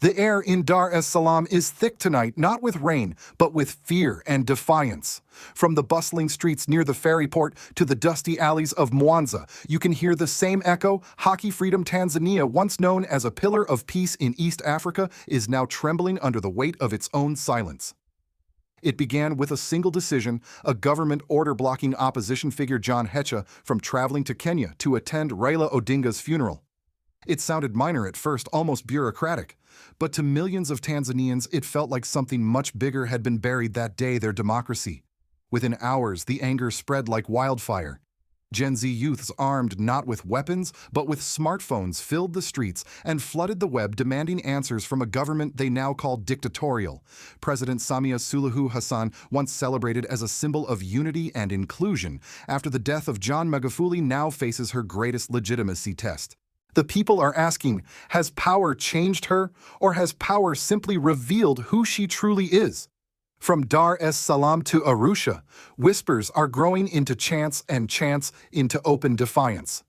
The air in Dar es Salaam is thick tonight, not with rain, but with fear and defiance. From the bustling streets near the ferry port to the dusty alleys of Mwanza, you can hear the same echo. Haki Freedom Tanzania, once known as a pillar of peace in East Africa, is now trembling under the weight of its own silence. It began with a single decision, a government order blocking opposition figure John Hetcha from traveling to Kenya to attend Raila Odinga's funeral. It sounded minor at first, almost bureaucratic. But to millions of Tanzanians, it felt like something much bigger had been buried that day, their democracy. Within hours, the anger spread like wildfire. Gen Z youths armed not with weapons, but with smartphones filled the streets and flooded the web demanding answers from a government they now call dictatorial. President Samia Suluhu Hassan, once celebrated as a symbol of unity and inclusion, after the death of John Magufuli, now faces her greatest legitimacy test. The people are asking, has power changed her, or has power simply revealed who she truly is? From Dar es Salaam to Arusha, whispers are growing into chants and chants into open defiance.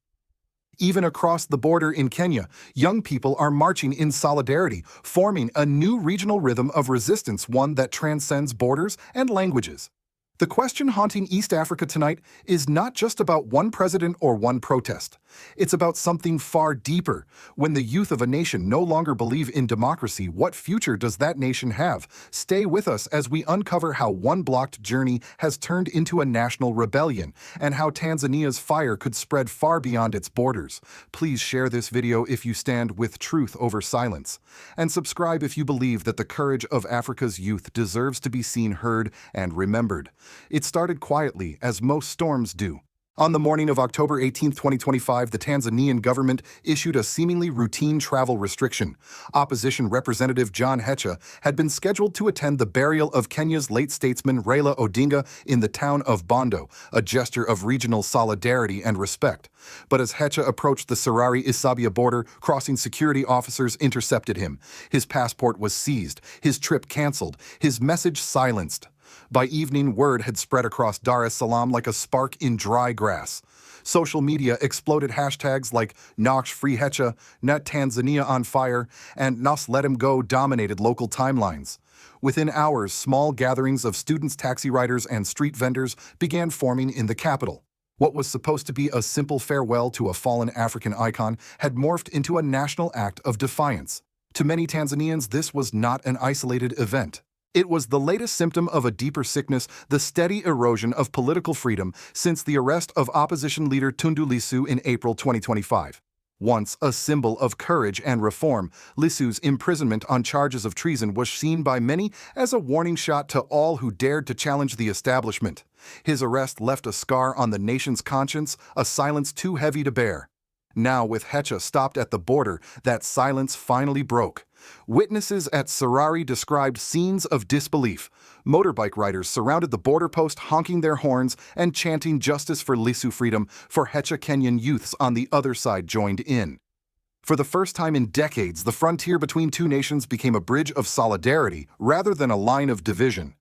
Even across the border in Kenya, young people are marching in solidarity, forming a new regional rhythm of resistance, one that transcends borders and languages. The question haunting East Africa tonight is not just about one president or one protest. It's about something far deeper. When the youth of a nation no longer believe in democracy, what future does that nation have? Stay with us as we uncover how one blocked journey has turned into a national rebellion, and how Tanzania's fire could spread far beyond its borders. Please share this video if you stand with truth over silence. And subscribe if you believe that the courage of Africa's youth deserves to be seen, heard, and remembered. It started quietly, as most storms do. On the morning of October 18, 2025, the Tanzanian government issued a seemingly routine travel restriction. Opposition Representative John Hetcha had been scheduled to attend the burial of Kenya's late statesman Raila Odinga in the town of Bondo, a gesture of regional solidarity and respect. But as Hetcha approached the Serari-Isabia border, crossing security officers intercepted him. His passport was seized, his trip canceled, his message silenced. By evening, word had spread across Dar es Salaam like a spark in dry grass. Social media exploded hashtags like Nox Free Hetcha, Net Tanzania on Fire, and Nos Let Him Go dominated local timelines. Within hours, small gatherings of students, taxi riders, and street vendors began forming in the capital. What was supposed to be a simple farewell to a fallen African icon had morphed into a national act of defiance. To many Tanzanians, this was not an isolated event. It was the latest symptom of a deeper sickness, the steady erosion of political freedom since the arrest of opposition leader Tundu Lissu in April 2025. Once a symbol of courage and reform, Lissu's imprisonment on charges of treason was seen by many as a warning shot to all who dared to challenge the establishment. His arrest left a scar on the nation's conscience, a silence too heavy to bear. Now, with Hetcha stopped at the border, that silence finally broke. Witnesses at Serari described scenes of disbelief. Motorbike riders surrounded the border post, honking their horns and chanting justice for Lissu, freedom for Hetcha. Kenyan youths on the other side joined in. For the first time in decades, the frontier between two nations became a bridge of solidarity rather than a line of division.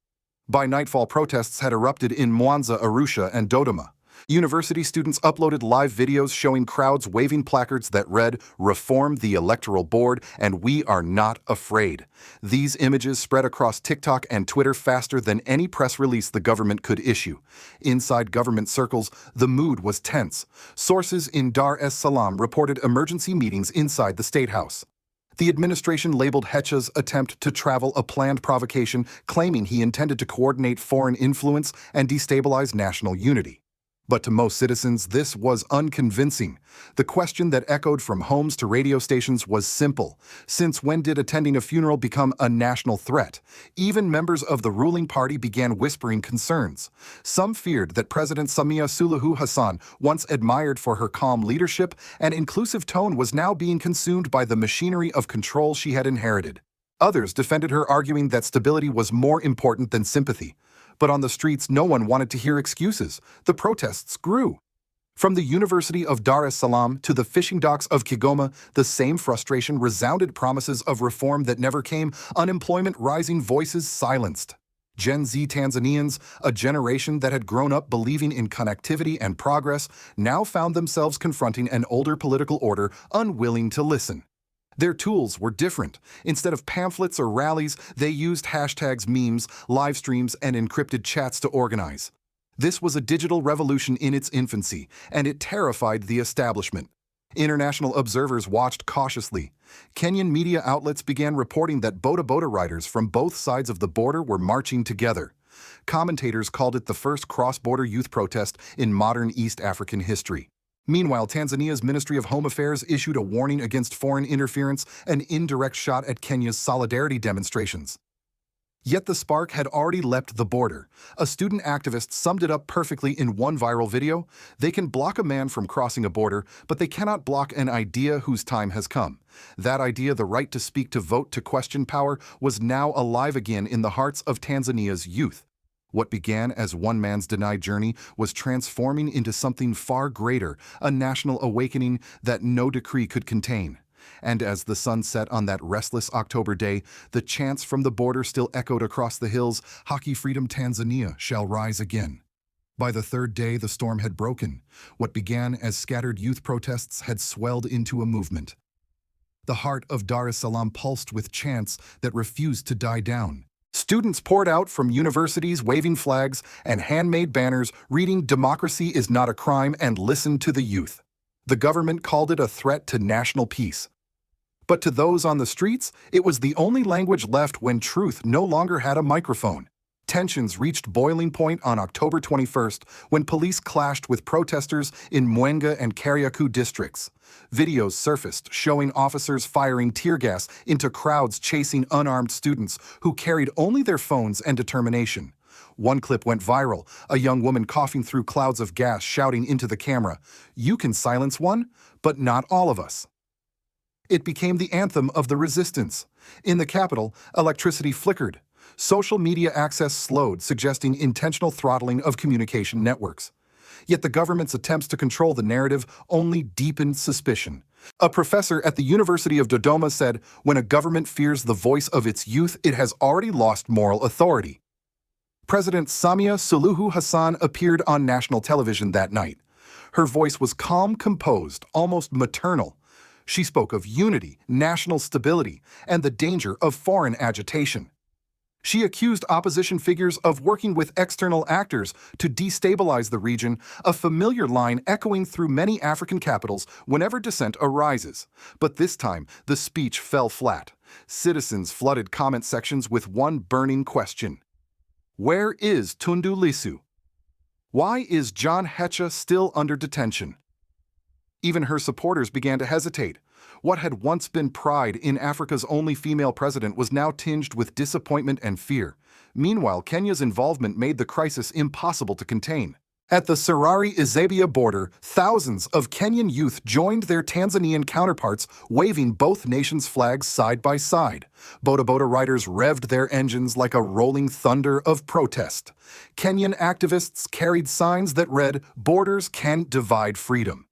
By nightfall, protests had erupted in Mwanza, Arusha, and Dodoma. University students uploaded live videos showing crowds waving placards that read, "Reform the Electoral Board, and we are not afraid." These images spread across TikTok and Twitter faster than any press release the government could issue. Inside government circles, the mood was tense. Sources in Dar es Salaam reported emergency meetings inside the State House. The administration labeled Hetcha's attempt to travel a planned provocation, claiming he intended to coordinate foreign influence and destabilize national unity. But to most citizens, this was unconvincing. The question that echoed from homes to radio stations was simple. Since when did attending a funeral become a national threat? Even members of the ruling party began whispering concerns. Some feared that President Samia Suluhu Hassan, once admired for her calm leadership and inclusive tone, was now being consumed by the machinery of control she had inherited. Others defended her, arguing that stability was more important than sympathy. But on the streets, no one wanted to hear excuses. The protests grew. From the University of Dar es Salaam to the fishing docks of Kigoma, the same frustration resounded, promises of reform that never came, unemployment rising, voices silenced. Gen Z Tanzanians, a generation that had grown up believing in connectivity and progress, now found themselves confronting an older political order unwilling to listen. Their tools were different. Instead of pamphlets or rallies, they used hashtags, memes, live streams, and encrypted chats to organize. This was a digital revolution in its infancy, and it terrified the establishment. International observers watched cautiously. Kenyan media outlets began reporting that boda riders from both sides of the border were marching together. Commentators called it the first cross-border youth protest in modern East African history. Meanwhile, Tanzania's Ministry of Home Affairs issued a warning against foreign interference, an indirect shot at Kenya's solidarity demonstrations. Yet the spark had already leapt the border. A student activist summed it up perfectly in one viral video. They can block a man from crossing a border, but they cannot block an idea whose time has come. That idea, the right to speak, to vote, to question power, was now alive again in the hearts of Tanzania's youth. What began as one man's denied journey was transforming into something far greater, a national awakening that no decree could contain. And as the sun set on that restless October day, the chants from the border still echoed across the hills, "Haki freedom, Tanzania shall rise again." By the third day, the storm had broken. What began as scattered youth protests had swelled into a movement. The heart of Dar es Salaam pulsed with chants that refused to die down. Students poured out from universities waving flags and handmade banners reading "Democracy is not a crime" and "Listen to the youth." The government called it a threat to national peace. But to those on the streets, it was the only language left when truth no longer had a microphone. Tensions reached boiling point on October 21st when police clashed with protesters in Mwenga and Kariakoo districts. Videos surfaced showing officers firing tear gas into crowds chasing unarmed students who carried only their phones and determination. One clip went viral, a young woman coughing through clouds of gas shouting into the camera, "You can silence one, but not all of us." It became the anthem of the resistance. In the capital, electricity flickered. Social media access slowed, suggesting intentional throttling of communication networks. Yet the government's attempts to control the narrative only deepened suspicion. A professor at the University of Dodoma said, "When a government fears the voice of its youth, it has already lost moral authority." President Samia Suluhu Hassan appeared on national television that night. Her voice was calm, composed, almost maternal. She spoke of unity, national stability, and the danger of foreign agitation. She accused opposition figures of working with external actors to destabilize the region, a familiar line echoing through many African capitals whenever dissent arises. But this time, the speech fell flat. Citizens flooded comment sections with one burning question. Where is Tundu Lissu? Why is John Hetcha still under detention? Even her supporters began to hesitate. What had once been pride in Africa's only female president was now tinged with disappointment and fear. Meanwhile, Kenya's involvement made the crisis impossible to contain. At the Serari-Isabia border, thousands of Kenyan youth joined their Tanzanian counterparts, waving both nations' flags side by side. Boda riders revved their engines like a rolling thunder of protest. Kenyan activists carried signs that read, "Borders can't divide freedom."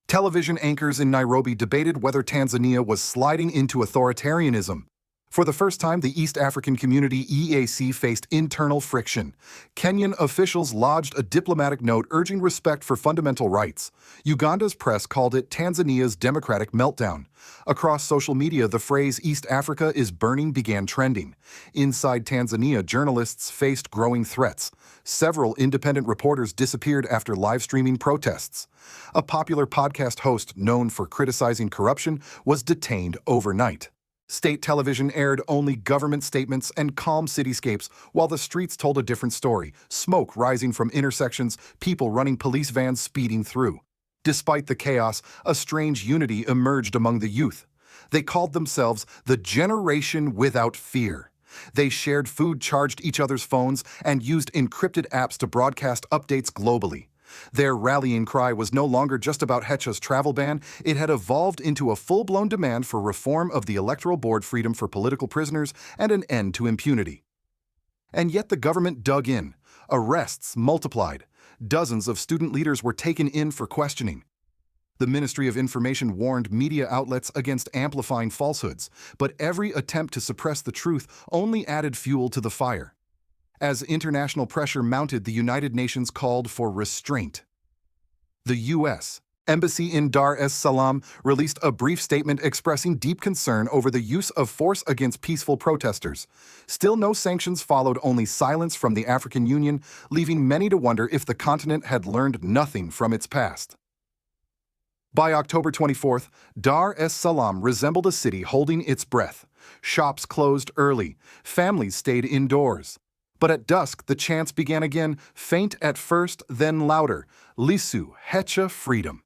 Television anchors in Nairobi debated whether Tanzania was sliding into authoritarianism. For the first time, the East African Community (EAC) faced internal friction. Kenyan officials lodged a diplomatic note urging respect for fundamental rights. Uganda's press called it Tanzania's democratic meltdown. Across social media, the phrase "East Africa is burning" began trending. Inside Tanzania, journalists faced growing threats. Several independent reporters disappeared after live streaming protests. A popular podcast host known for criticizing corruption was detained overnight. State television aired only government statements and calm cityscapes, while the streets told a different story, smoke rising from intersections, people running police vans speeding through. Despite the chaos, a strange unity emerged among the youth. They called themselves the Generation Without Fear. They shared food, charged each other's phones, and used encrypted apps to broadcast updates globally. Their rallying cry was no longer just about Hetcha's travel ban. It had evolved into a full-blown demand for reform of the Electoral Board, freedom for political prisoners, and an end to impunity. And yet the government dug in. Arrests multiplied. Dozens of student leaders were taken in for questioning. The Ministry of Information warned media outlets against amplifying falsehoods, but every attempt to suppress the truth only added fuel to the fire. As international pressure mounted, the United Nations called for restraint. The U.S., Embassy in Dar es Salaam released a brief statement expressing deep concern over the use of force against peaceful protesters. Still no sanctions followed, only silence from the African Union, leaving many to wonder if the continent had learned nothing from its past. By October 24th, Dar es Salaam resembled a city holding its breath. Shops closed early. Families stayed indoors. But at dusk, the chants began again, faint at first, then louder. Lissu, Hetcha, freedom.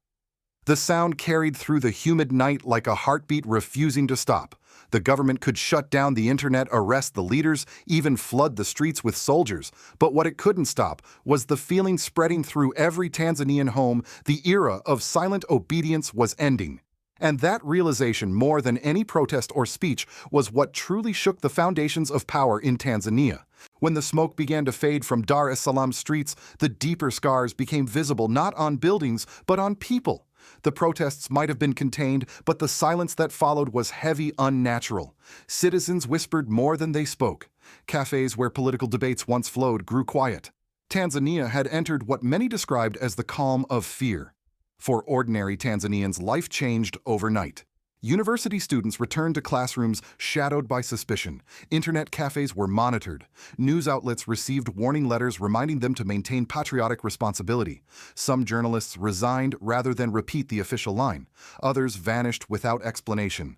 The sound carried through the humid night like a heartbeat refusing to stop. The government could shut down the internet, arrest the leaders, even flood the streets with soldiers. But what it couldn't stop was the feeling spreading through every Tanzanian home: the era of silent obedience was ending. And that realization, more than any protest or speech, was what truly shook the foundations of power in Tanzania. When the smoke began to fade from Dar es Salaam streets, the deeper scars became visible not on buildings, but on people. The protests might have been contained, but the silence that followed was heavy, unnatural. Citizens whispered more than they spoke. Cafes where political debates once flowed grew quiet. Tanzania had entered what many described as the calm of fear. For ordinary Tanzanians, life changed overnight. University students returned to classrooms shadowed by suspicion. Internet cafes were monitored. News outlets received warning letters reminding them to maintain patriotic responsibility. Some journalists resigned rather than repeat the official line. Others vanished without explanation.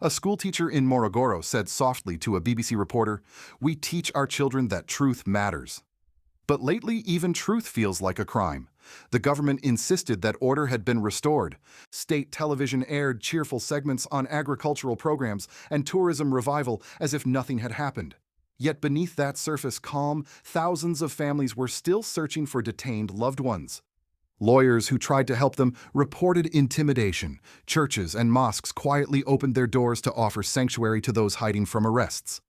A schoolteacher in Morogoro said softly to a BBC reporter, "We teach our children that truth matters." But lately, even truth feels like a crime. The government insisted that order had been restored. State television aired cheerful segments on agricultural programs and tourism revival as if nothing had happened. Yet beneath that surface calm, thousands of families were still searching for detained loved ones. Lawyers who tried to help them reported intimidation. Churches and mosques quietly opened their doors to offer sanctuary to those hiding from arrests.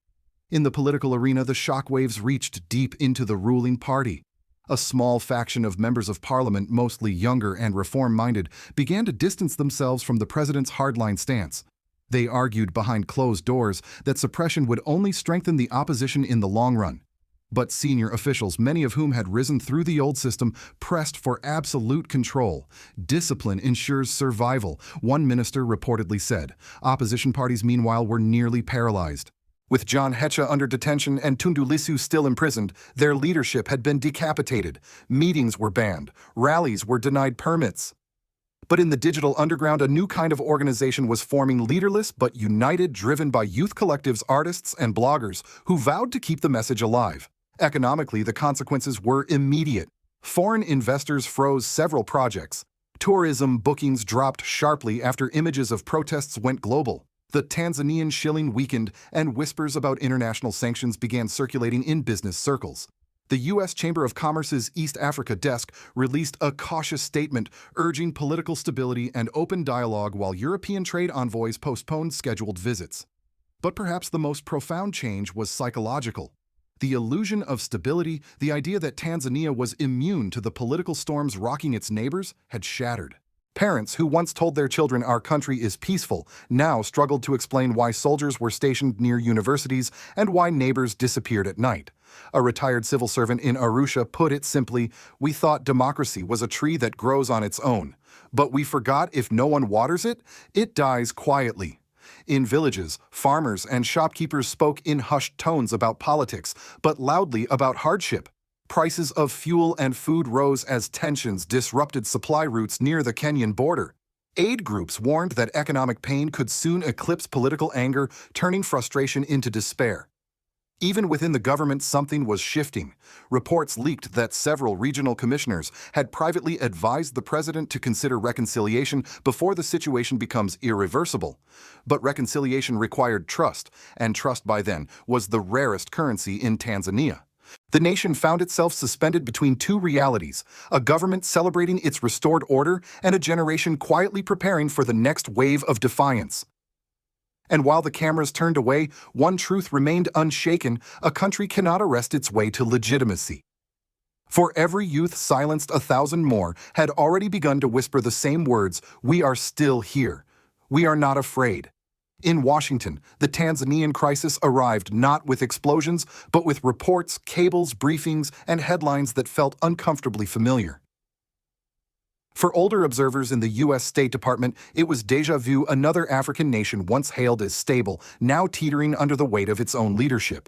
In the political arena, the shockwaves reached deep into the ruling party. A small faction of members of parliament, mostly younger and reform-minded, began to distance themselves from the president's hardline stance. They argued behind closed doors that suppression would only strengthen the opposition in the long run. But senior officials, many of whom had risen through the old system, pressed for absolute control. Discipline ensures survival, one minister reportedly said. Opposition parties, meanwhile, were nearly paralyzed. With John Hetcha under detention and Tundu Lissu still imprisoned, their leadership had been decapitated. Meetings were banned. Rallies were denied permits. But in the digital underground, a new kind of organization was forming, leaderless but united, driven by youth collectives, artists, and bloggers who vowed to keep the message alive. Economically, the consequences were immediate. Foreign investors froze several projects. Tourism bookings dropped sharply after images of protests went global. The Tanzanian shilling weakened, and whispers about international sanctions began circulating in business circles. The U.S. Chamber of Commerce's East Africa desk released a cautious statement urging political stability and open dialogue while European trade envoys postponed scheduled visits. But perhaps the most profound change was psychological. The illusion of stability, the idea that Tanzania was immune to the political storms rocking its neighbors, had shattered. Parents who once told their children our country is peaceful now struggled to explain why soldiers were stationed near universities and why neighbors disappeared at night. A retired civil servant in Arusha put it simply, "We thought democracy was a tree that grows on its own. But we forgot if no one waters it, it dies quietly." In villages, farmers and shopkeepers spoke in hushed tones about politics, but loudly about hardship. Prices of fuel and food rose as tensions disrupted supply routes near the Kenyan border. Aid groups warned that economic pain could soon eclipse political anger, turning frustration into despair. Even within the government, something was shifting. Reports leaked that several regional commissioners had privately advised the president to consider reconciliation before the situation becomes irreversible. But reconciliation required trust, and trust by then was the rarest currency in Tanzania. The nation found itself suspended between two realities: a government celebrating its restored order and a generation quietly preparing for the next wave of defiance. And while the cameras turned away, one truth remained unshaken: a country cannot arrest its way to legitimacy. For every youth silenced, 1,000 more had already begun to whisper the same words: "We are still here. We are not afraid." In Washington, the Tanzanian crisis arrived not with explosions, but with reports, cables, briefings, and headlines that felt uncomfortably familiar. For older observers in the U.S. State Department, it was déjà vu, another African nation once hailed as stable, now teetering under the weight of its own leadership.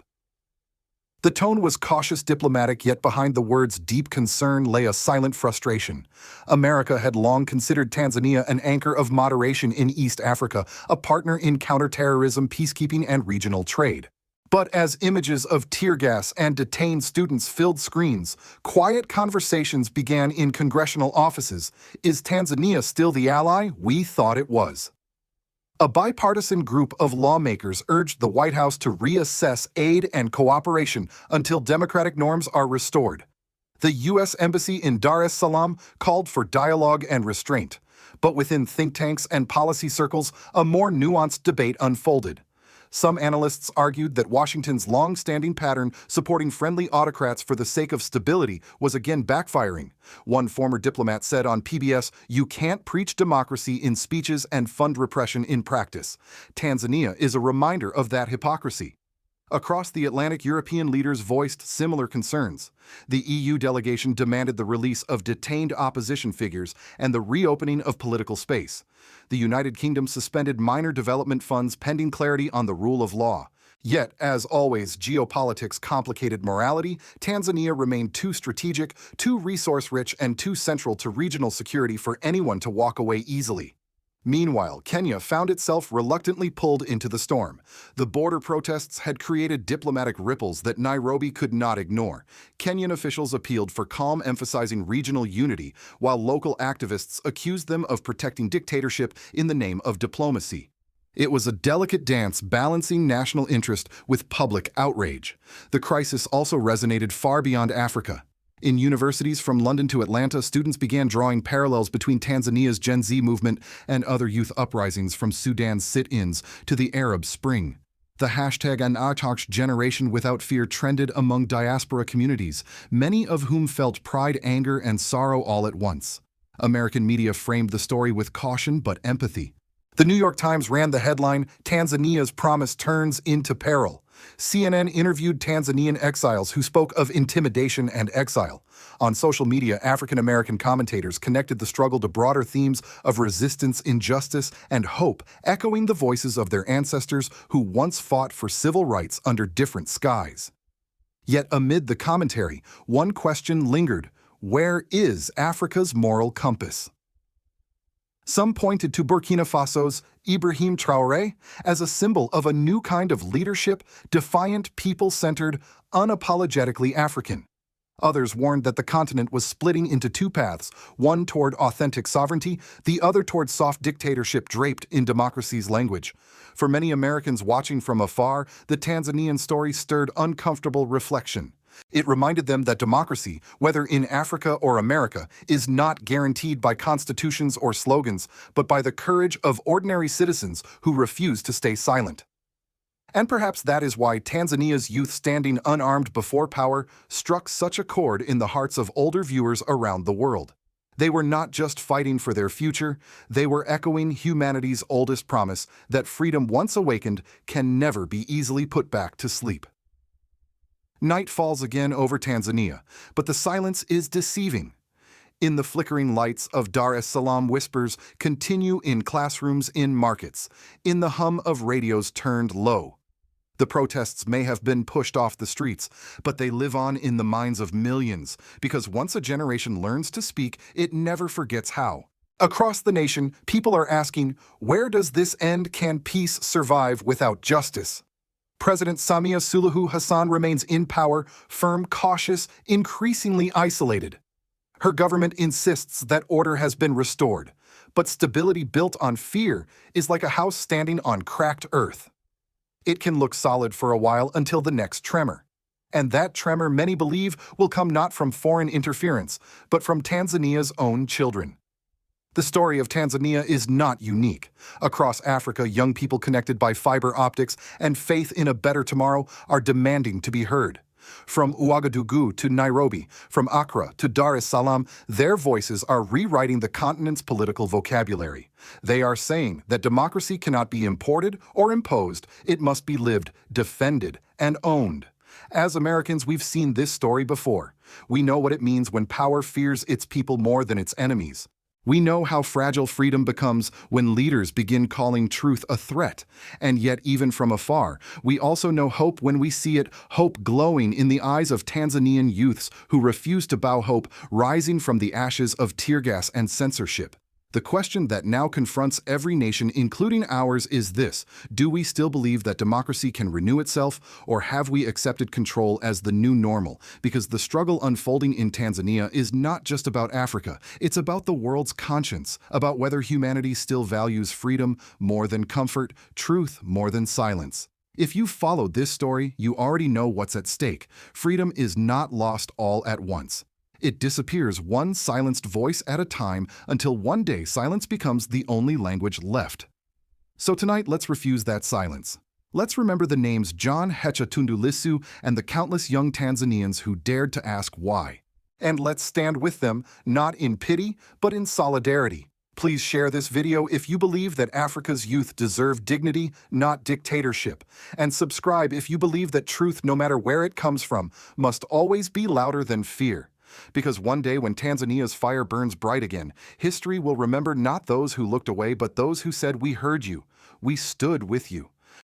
The tone was cautious, diplomatic, yet behind the words deep concern lay a silent frustration. America had long considered Tanzania an anchor of moderation in East Africa, a partner in counterterrorism, peacekeeping, and regional trade. But as images of tear gas and detained students filled screens, quiet conversations began in congressional offices. Is Tanzania still the ally we thought it was? A bipartisan group of lawmakers urged the White House to reassess aid and cooperation until democratic norms are restored. The U.S. Embassy in Dar es Salaam called for dialogue and restraint. But within think tanks and policy circles, a more nuanced debate unfolded. Some analysts argued that Washington's long-standing pattern supporting friendly autocrats for the sake of stability was again backfiring. One former diplomat said on PBS, "You can't preach democracy in speeches and fund repression in practice." Tanzania is a reminder of that hypocrisy. Across the Atlantic, European leaders voiced similar concerns. The EU delegation demanded the release of detained opposition figures and the reopening of political space. The United Kingdom suspended minor development funds pending clarity on the rule of law. Yet, as always, geopolitics complicated morality. Tanzania remained too strategic, too resource-rich, and too central to regional security for anyone to walk away easily. Meanwhile, Kenya found itself reluctantly pulled into the storm. The border protests had created diplomatic ripples that Nairobi could not ignore. Kenyan officials appealed for calm, emphasizing regional unity, while local activists accused them of protecting dictatorship in the name of diplomacy. It was a delicate dance balancing national interest with public outrage. The crisis also resonated far beyond Africa. In universities from London to Atlanta, students began drawing parallels between Tanzania's Gen Z movement and other youth uprisings, from Sudan's sit-ins to the Arab Spring. The hashtag #AnAtax generation without fear trended among diaspora communities, many of whom felt pride, anger, and sorrow all at once. American media framed the story with caution but empathy. The New York Times ran the headline, "Tanzania's Promise Turns into Peril." CNN interviewed Tanzanian exiles who spoke of intimidation and exile. On social media, African-American commentators connected the struggle to broader themes of resistance, injustice, and hope, echoing the voices of their ancestors who once fought for civil rights under different skies. Yet amid the commentary, one question lingered: where is Africa's moral compass? Some pointed to Burkina Faso's Ibrahim Traore as a symbol of a new kind of leadership, defiant, people-centered, unapologetically African. Others warned that the continent was splitting into two paths, one toward authentic sovereignty, the other toward soft dictatorship draped in democracy's language. For many Americans watching from afar, the Tanzanian story stirred uncomfortable reflection. It reminded them that democracy, whether in Africa or America, is not guaranteed by constitutions or slogans, but by the courage of ordinary citizens who refuse to stay silent. And perhaps that is why Tanzania's youth standing unarmed before power struck such a chord in the hearts of older viewers around the world. They were not just fighting for their future, they were echoing humanity's oldest promise that freedom once awakened can never be easily put back to sleep. Night falls again over Tanzania, but the silence is deceiving. In the flickering lights of Dar es Salaam, whispers continue in classrooms, in markets, in the hum of radios turned low. The protests may have been pushed off the streets, but they live on in the minds of millions, because once a generation learns to speak, it never forgets how. Across the nation, people are asking, where does this end? Can peace survive without justice? President Samia Suluhu Hassan remains in power, firm, cautious, increasingly isolated. Her government insists that order has been restored, but stability built on fear is like a house standing on cracked earth. It can look solid for a while until the next tremor. And that tremor, many believe, will come not from foreign interference, but from Tanzania's own children. The story of Tanzania is not unique. Across Africa, young people connected by fiber optics and faith in a better tomorrow are demanding to be heard. From Ouagadougou to Nairobi, from Accra to Dar es Salaam, their voices are rewriting the continent's political vocabulary. They are saying that democracy cannot be imported or imposed. It must be lived, defended, and owned. As Americans, we've seen this story before. We know what it means when power fears its people more than its enemies. We know how fragile freedom becomes when leaders begin calling truth a threat. And yet, even from afar, we also know hope when we see it, hope glowing in the eyes of Tanzanian youths who refuse to bow, hope rising from the ashes of tear gas and censorship. The question that now confronts every nation, including ours, is this: do we still believe that democracy can renew itself, or have we accepted control as the new normal? Because the struggle unfolding in Tanzania is not just about Africa, it's about the world's conscience, about whether humanity still values freedom more than comfort, truth more than silence. If you've followed this story, you already know what's at stake. Freedom is not lost all at once. It disappears one silenced voice at a time until one day silence becomes the only language left. So tonight, let's refuse that silence. Let's remember the names John Hetcha, Tundu, Lissu, and the countless young Tanzanians who dared to ask why. And let's stand with them, not in pity, but in solidarity. Please share this video if you believe that Africa's youth deserve dignity, not dictatorship. And subscribe if you believe that truth, no matter where it comes from, must always be louder than fear. Because one day when Tanzania's fire burns bright again, history will remember not those who looked away, but those who said, "We heard you. We stood with you."